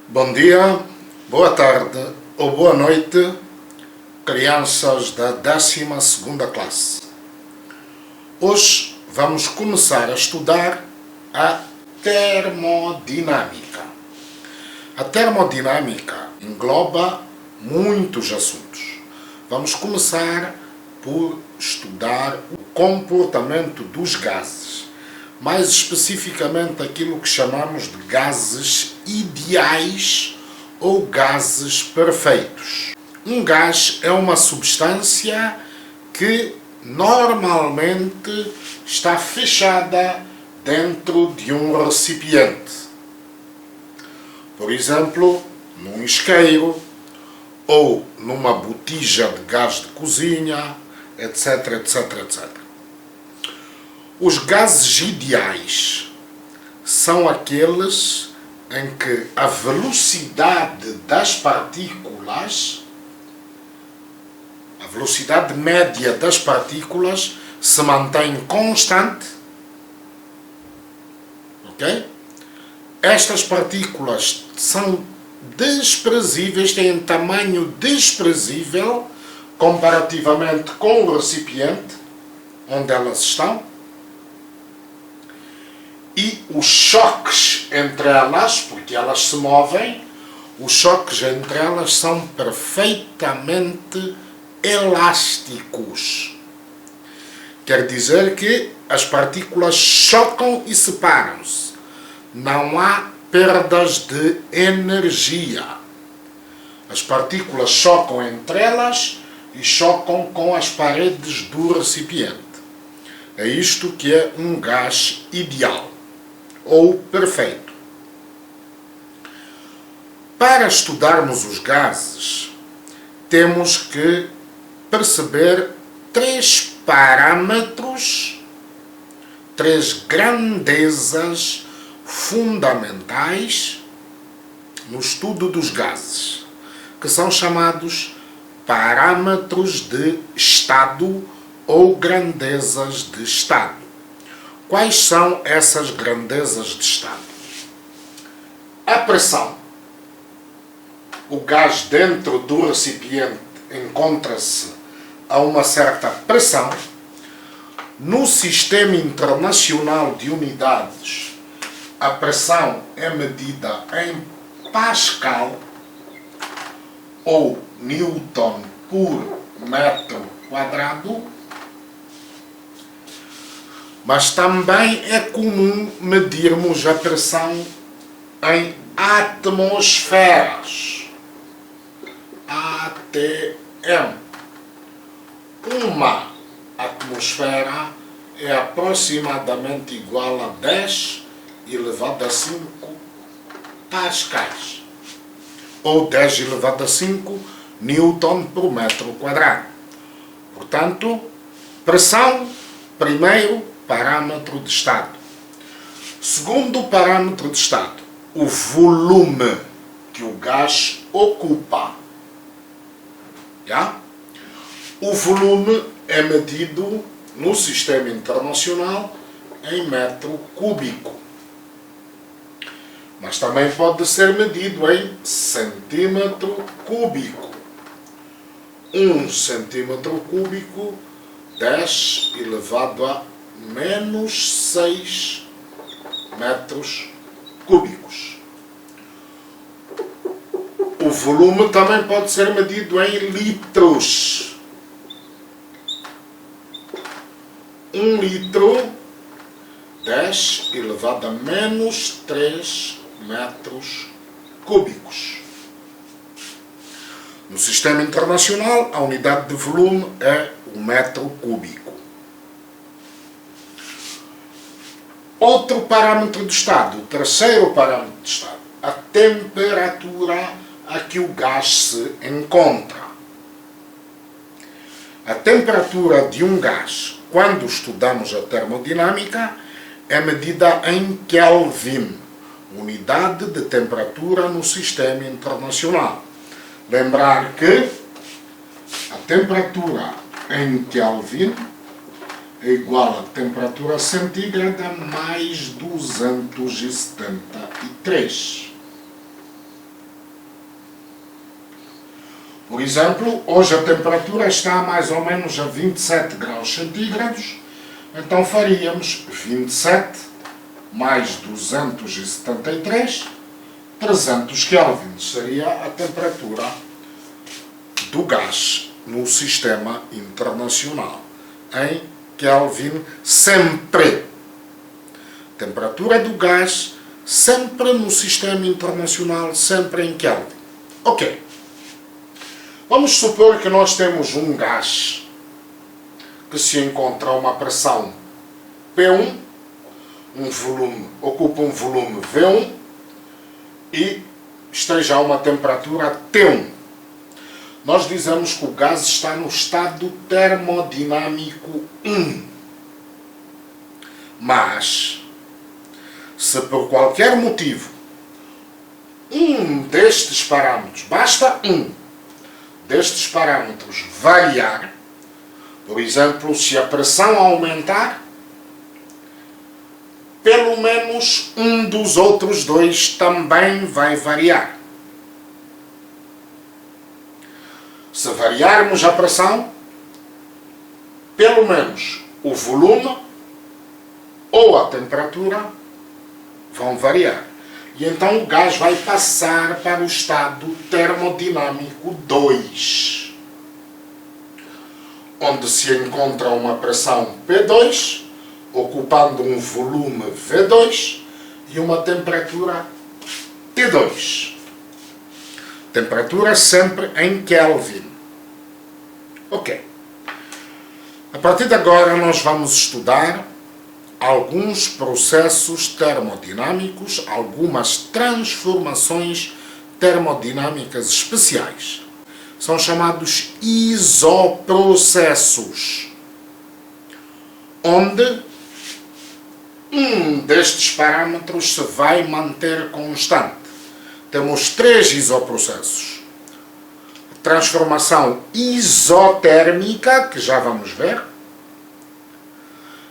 Bom dia, boa tarde ou boa noite, crianças da 12ª classe. Hoje vamos começar a estudar a termodinâmica. A termodinâmica engloba muitos assuntos. Vamos começar por estudar o comportamento dos gases, mais especificamente aquilo que chamamos de gases ideais ou gases perfeitos. Um gás é uma substância que normalmente está fechada dentro de um recipiente. Por exemplo, num isqueiro ou numa botija de gás de cozinha, etc, etc, etc. Os gases ideais são aqueles em que a velocidade das partículas, a velocidade média das partículas se mantém constante, ok? Estas partículas são desprezíveis, têm tamanho desprezível comparativamente com o recipiente onde elas estão. E os choques entre elas, porque elas se movem, os choques entre elas são perfeitamente elásticos. Quer dizer que as partículas chocam e separam-se. Não há perdas de energia. As partículas chocam entre elas e chocam com as paredes do recipiente. É isto que é um gás ideal ou perfeito. Para estudarmos os gases, temos que perceber três parâmetros, três grandezas fundamentais no estudo dos gases, que são chamados parâmetros de estado ou grandezas de estado. Quais são essas grandezas de estado? A pressão. O gás dentro do recipiente encontra-se a uma certa pressão. No Sistema Internacional de Unidades, a pressão é medida em Pascal ou Newton por metro quadrado, mas também é comum medirmos a pressão em atmosferas. ATM. Uma atmosfera é aproximadamente igual a 10 elevado a 5 pascais, ou 10 elevado a 5 newton por metro quadrado. Portanto, pressão, primeiro parâmetro de estado. Segundo parâmetro de estado, o volume que o gás ocupa. Já? O volume é medido no Sistema Internacional em metro cúbico, mas também pode ser medido em centímetro cúbico. 1 centímetro cúbico, 10 elevado a menos 6 metros cúbicos. O volume também pode ser medido em litros. 1 litro, 10 elevado a menos 3 metros cúbicos. No Sistema Internacional, a unidade de volume é o metro cúbico. Outro parâmetro de estado, o terceiro parâmetro de estado, a temperatura a que o gás se encontra. A temperatura de um gás, quando estudamos a termodinâmica, é medida em Kelvin, unidade de temperatura no Sistema Internacional. Lembrar que a temperatura em Kelvin é igual à temperatura centígrada mais 273. Por exemplo, hoje a temperatura está mais ou menos a 27 graus centígrados, então faríamos 27 mais 273, 300 Kelvin seria a temperatura do gás no sistema internacional, em Kelvin sempre. Temperatura do gás sempre no sistema internacional, sempre em Kelvin. Ok. Vamos supor que nós temos um gás que se encontra a uma pressão P1, ocupa um volume V1 e esteja a uma temperatura T1. Nós dizemos que o gás está no estado termodinâmico 1. Mas, se por qualquer motivo um destes parâmetros, basta um destes parâmetros variar, por exemplo, se a pressão aumentar, pelo menos um dos outros dois também vai variar. Se variarmos a pressão, pelo menos o volume ou a temperatura vão variar. E então o gás vai passar para o estado termodinâmico 2, onde se encontra uma pressão P2, ocupando um volume V2 e uma temperatura T2. Temperatura sempre em Kelvin. Ok. A partir de agora nós vamos estudar alguns processos termodinâmicos, algumas transformações termodinâmicas especiais. São chamados isoprocessos, onde um destes parâmetros se vai manter constante. Temos 3 isoprocessos. A transformação isotérmica, que já vamos ver.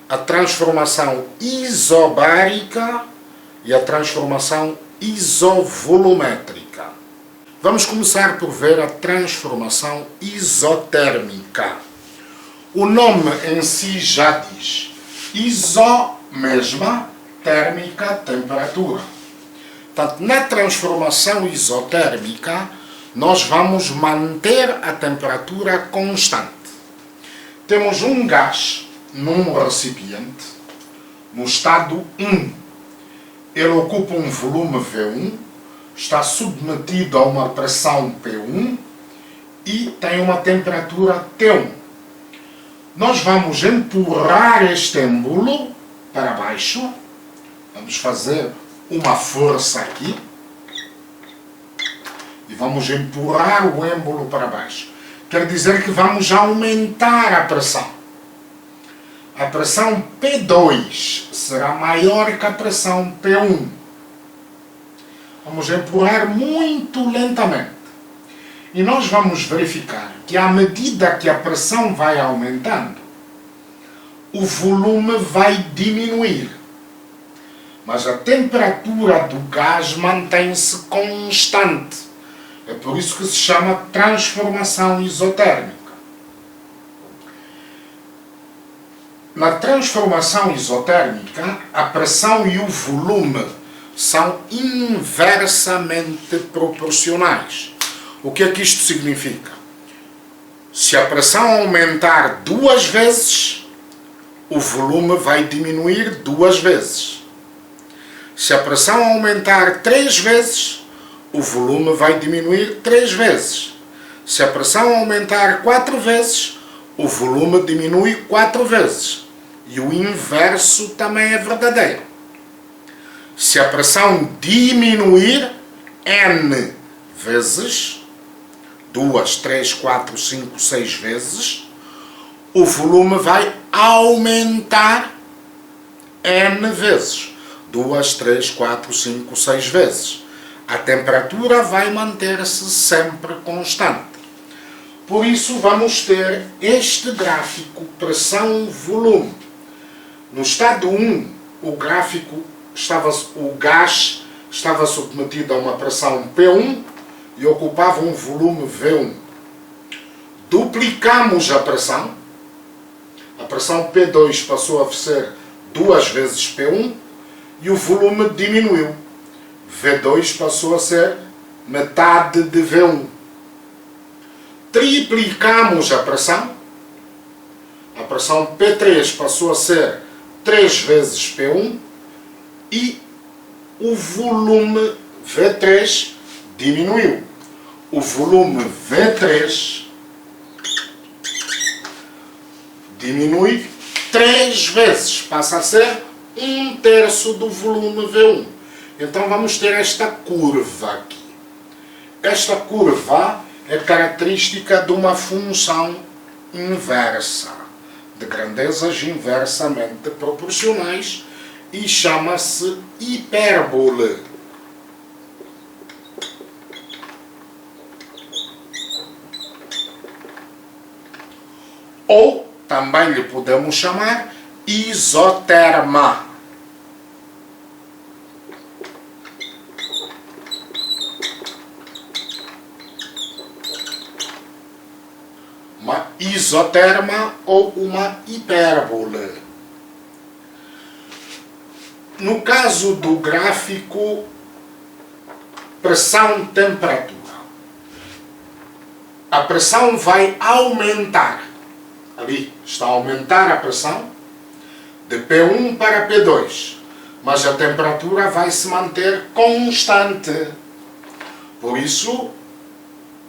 A transformação isobárica e a transformação isovolumétrica. Vamos começar por ver a transformação isotérmica. O nome em si já diz. Iso, mesma, térmica, temperatura. Portanto, na transformação isotérmica, nós vamos manter a temperatura constante. Temos um gás num recipiente, no estado 1. Ele ocupa um volume V1, está submetido a uma pressão P1 e tem uma temperatura T1. Nós vamos empurrar este êmbolo para baixo, vamos fazer uma força aqui e vamos empurrar o êmbolo para baixo. Quer dizer que vamos aumentar a pressão. A pressão P2 será maior que a pressão P1. Vamos empurrar muito lentamente. E nós vamos verificar que à medida que a pressão vai aumentando, o volume vai diminuir. Mas a temperatura do gás mantém-se constante. É por isso que se chama transformação isotérmica. Na transformação isotérmica, a pressão e o volume são inversamente proporcionais. O que é que isto significa? Se a pressão aumentar 2 vezes, o volume vai diminuir 2 vezes. Se a pressão aumentar 3 vezes, o volume vai diminuir 3 vezes. Se a pressão aumentar 4 vezes, o volume diminui 4 vezes. E o inverso também é verdadeiro. Se a pressão diminuir N vezes, 2, 3, 4, 5, 6 vezes, o volume vai aumentar N vezes. 2, 3, 4, 5, 6 vezes. A temperatura vai manter-se sempre constante. Por isso vamos ter este gráfico pressão-volume. No estado 1, o gás estava submetido a uma pressão P1 e ocupava um volume V1. duplicamos a pressão P2 passou a ser 2 vezes P1 e o volume diminuiu. V2 passou a ser metade de V1. Triplicamos a pressão P3 passou a ser 3 vezes P1 e o volume V3 diminuiu. O volume V3 diminui 3 vezes, passa a ser 1/3 do volume V1. Então vamos ter esta curva aqui. Esta curva é característica de uma função inversa, de grandezas inversamente proporcionais, e chama-se hipérbole. Ou também lhe podemos chamar isoterma. Uma isoterma ou uma hipérbole. No caso do gráfico pressão-temperatura, a pressão vai aumentar. Ali está a aumentar a pressão de P1 para P2, mas a temperatura vai se manter constante. Por isso,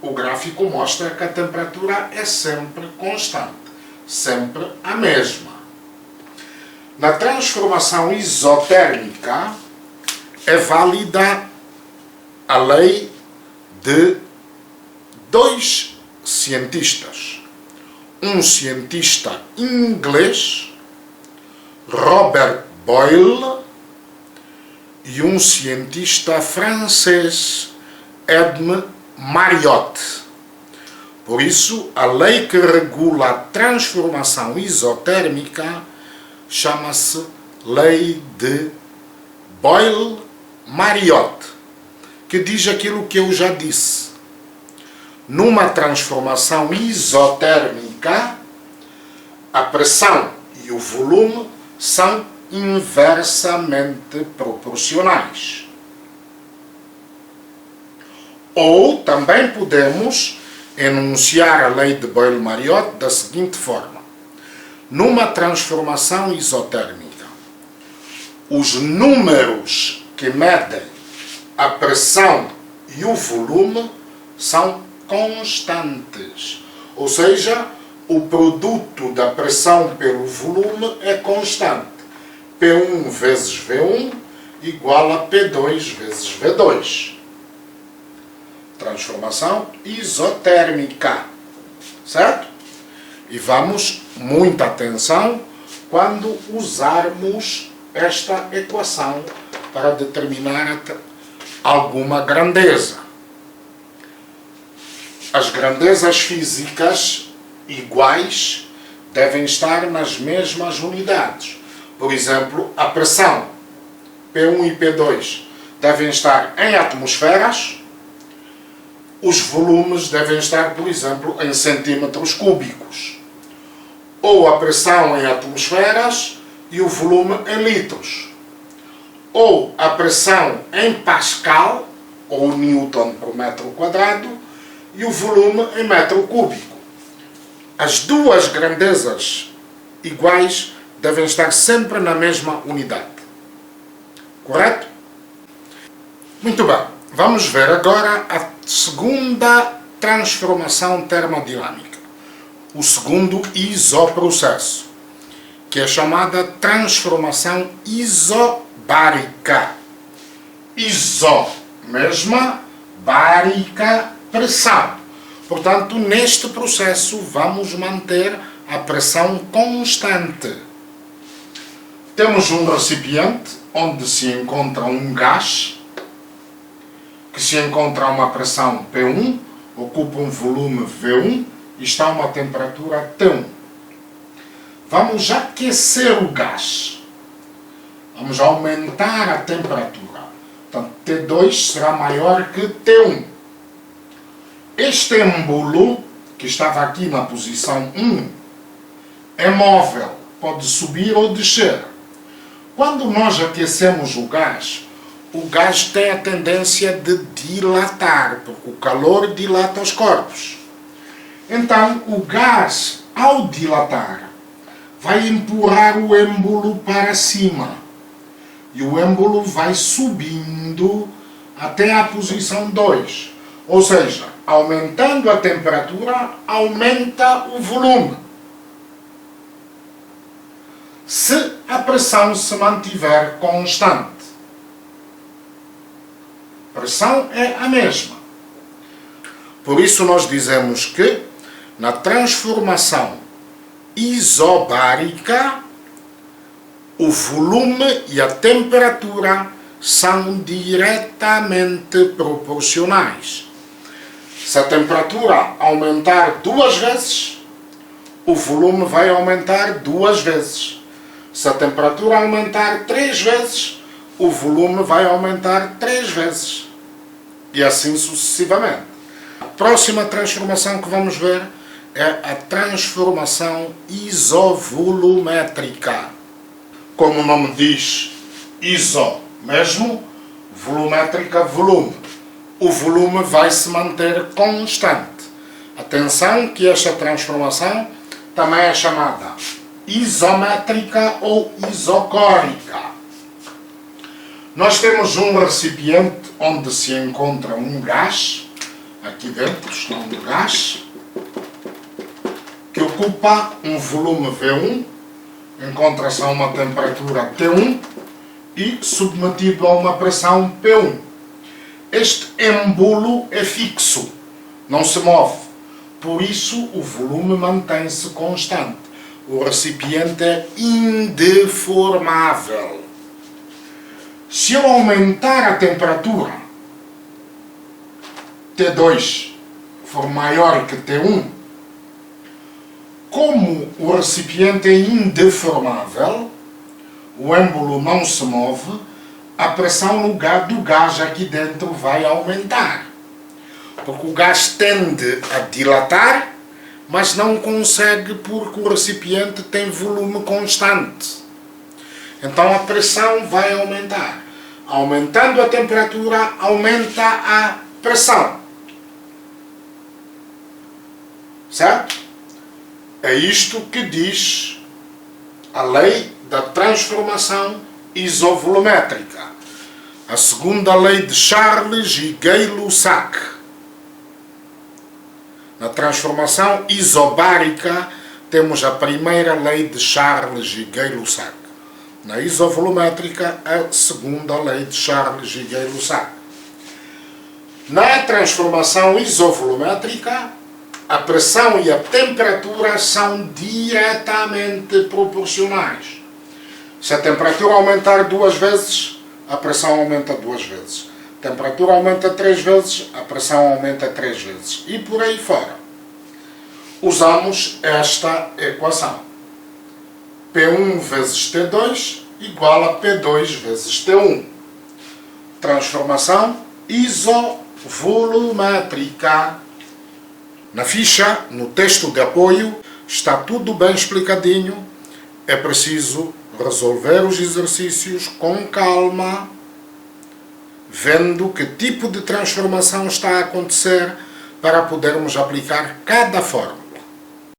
o gráfico mostra que a temperatura é sempre constante, sempre a mesma. Na transformação isotérmica é válida a lei de 2 cientistas. Um cientista inglês, Robert Boyle, e um cientista francês, Edme Mariotte. Por isso, a lei que regula a transformação isotérmica chama-se Lei de Boyle-Mariotte, que diz aquilo que eu já disse. Numa transformação isotérmica, a pressão e o volume são inversamente proporcionais. Ou também podemos enunciar a lei de Boyle-Mariotte da seguinte forma: numa transformação isotérmica, os números que medem a pressão e o volume são constantes, ou seja, o produto da pressão pelo volume é constante. P1 vezes V1 igual a P2 vezes V2. Transformação isotérmica, certo? E vamos, muita atenção, quando usarmos esta equação para determinar alguma grandeza. As grandezas físicas iguais devem estar nas mesmas unidades. Por exemplo, a pressão P1 e P2 devem estar em atmosferas, os volumes devem estar, por exemplo, em centímetros cúbicos. Ou a pressão em atmosferas e o volume em litros. Ou a pressão em Pascal, ou Newton por metro quadrado, e o volume em metro cúbico. As duas grandezas iguais devem estar sempre na mesma unidade. Correto? Muito bem. Vamos ver agora a segunda transformação termodinâmica. O segundo isoprocesso, que é chamada transformação isobárica. Iso, mesma, bárica, pressão. Portanto, neste processo vamos manter a pressão constante. Temos um recipiente onde se encontra um gás que se encontra a uma pressão P1, ocupa um volume V1 e está a uma temperatura T1. Vamos aquecer o gás. Vamos aumentar a temperatura. Portanto, T2 será maior que T1. Este êmbolo que estava aqui na posição 1, é móvel, pode subir ou descer. Quando nós aquecemos o gás tem a tendência de dilatar, porque o calor dilata os corpos. Então, o gás, ao dilatar, vai empurrar o êmbolo para cima. E o êmbolo vai subindo até a posição 2. Ou seja, aumentando a temperatura, aumenta o volume. Se a pressão se mantiver constante. A pressão é a mesma. Por isso nós dizemos que na transformação isobárica, o volume e a temperatura são diretamente proporcionais. Se a temperatura aumentar 2 vezes, o volume vai aumentar 2 vezes. Se a temperatura aumentar 3 vezes, o volume vai aumentar 3 vezes. E assim sucessivamente. A próxima transformação que vamos ver é a transformação isovolumétrica. Como o nome diz, iso mesmo, volumétrica, volume. O volume vai se manter constante. Atenção que esta transformação também é chamada isométrica ou isocórica. Nós temos um recipiente onde se encontra um gás, aqui dentro está um gás, que ocupa um volume V1, encontra-se a uma temperatura T1 e submetido a uma pressão P1. Este êmbolo é fixo, não se move, por isso o volume mantém-se constante. O recipiente é indeformável. Se eu aumentar a temperatura, T2 for maior que T1, como o recipiente é indeformável, o êmbolo não se move, a pressão do gás aqui dentro vai aumentar. Porque o gás tende a dilatar, mas não consegue porque o recipiente tem volume constante. Então a pressão vai aumentar. Aumentando a temperatura, aumenta a pressão. Certo? É isto que diz a lei da transformação isovolumétrica. A segunda lei de Charles e Gay-Lussac. Na transformação isobárica, temos a primeira lei de Charles e Gay-Lussac. Na isovolumétrica, a segunda lei de Charles e Gay-Lussac. Na transformação isovolumétrica, a pressão e a temperatura são diretamente proporcionais. Se a temperatura aumentar 2 vezes, a pressão aumenta 2 vezes. A temperatura aumenta 3 vezes, a pressão aumenta 3 vezes. E por aí fora. Usamos esta equação. P1 vezes T2 igual a P2 vezes T1. Transformação isovolumétrica. Na ficha, no texto de apoio, está tudo bem explicadinho. É preciso resolver os exercícios com calma, vendo que tipo de transformação está a acontecer para podermos aplicar cada fórmula.